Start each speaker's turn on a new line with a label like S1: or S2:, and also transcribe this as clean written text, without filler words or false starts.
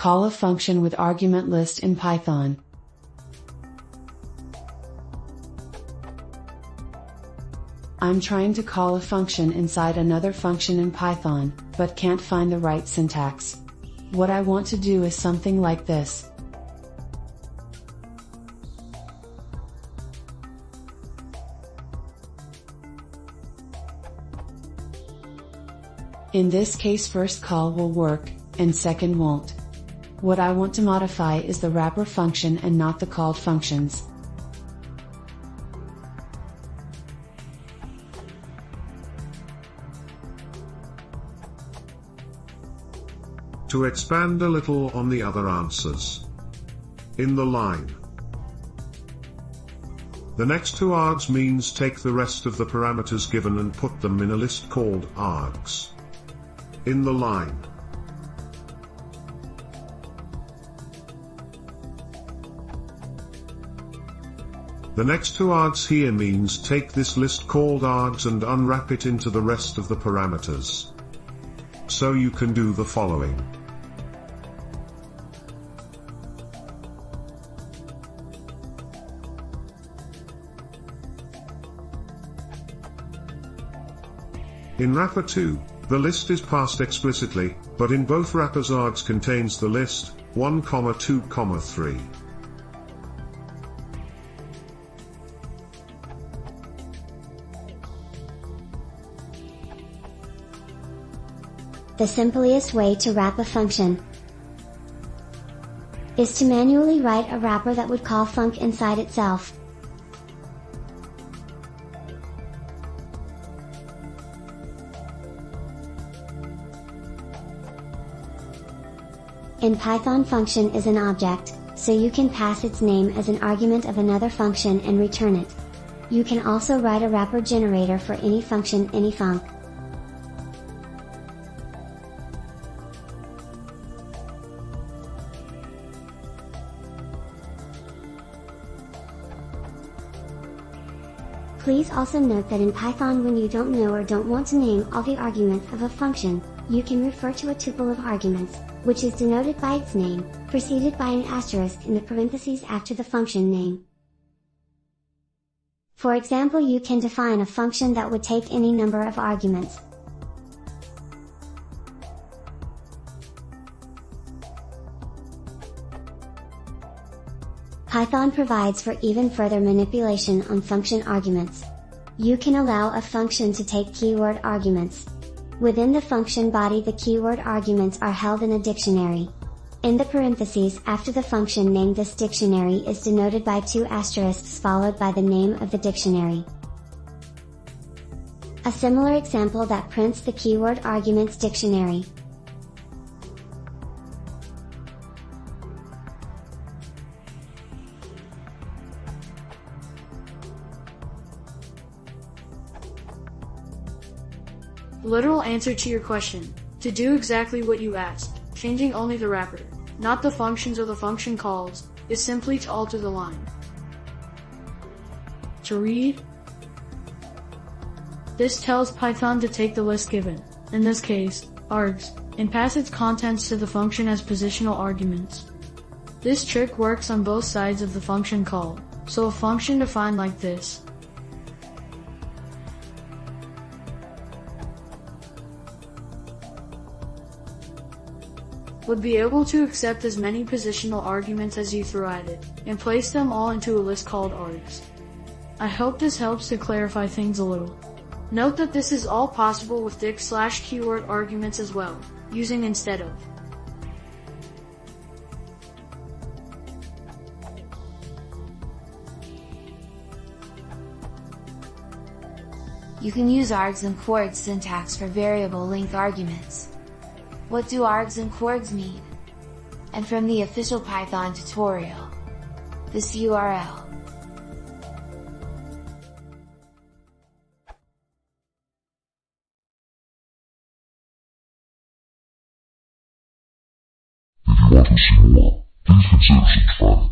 S1: Call a function with argument list in Python. I'm trying to call a function inside another function in Python, but can't find the right syntax. What I want to do is something like this. In this case, first call will work, and second won't. What I want to modify is the wrapper function and not the called functions.
S2: To expand a little on the other answers. In the line, the next two args means take the rest of the parameters given and put them in a list called args. In the line, the next two args here means take this list called args and unwrap it into the rest of the parameters. So you can do the following. In wrapper 2, the list is passed explicitly, but in both wrappers args contains the list 1, 2, 3.
S3: The simplest way to wrap a function is to manually write a wrapper that would call func inside itself. In Python, function is an object, so you can pass its name as an argument of another function and return it. You can also write a wrapper generator for any function, any func. Please also note that in Python, when you don't know or don't want to name all the arguments of a function, you can refer to a tuple of arguments, which is denoted by its name, preceded by an asterisk in the parentheses after the function name. For example, you can define a function that would take any number of arguments. Python provides for even further manipulation on function arguments. You can allow a function to take keyword arguments. Within the function body, the keyword arguments are held in a dictionary. In the parentheses after the function name, this dictionary is denoted by two asterisks followed by the name of the dictionary. A similar example that prints the keyword arguments dictionary.
S4: Literal answer to your question: to do exactly what you asked, changing only the wrapper, not the functions or the function calls, is simply to alter the line. To read, this tells Python to take the list given, in this case, args, and pass its contents to the function as positional arguments. This trick works on both sides of the function call, so a function defined like this would be able to accept as many positional arguments as you throw at it, and place them all into a list called args. I hope this helps to clarify things a little. Note that this is all possible with dict/keyword arguments as well, using instead of.
S5: You can use args and quargs syntax for variable length arguments. What do args and quargs mean? And from the official Python tutorial. This URL.
S6: If you want to see more, please consider subscribing.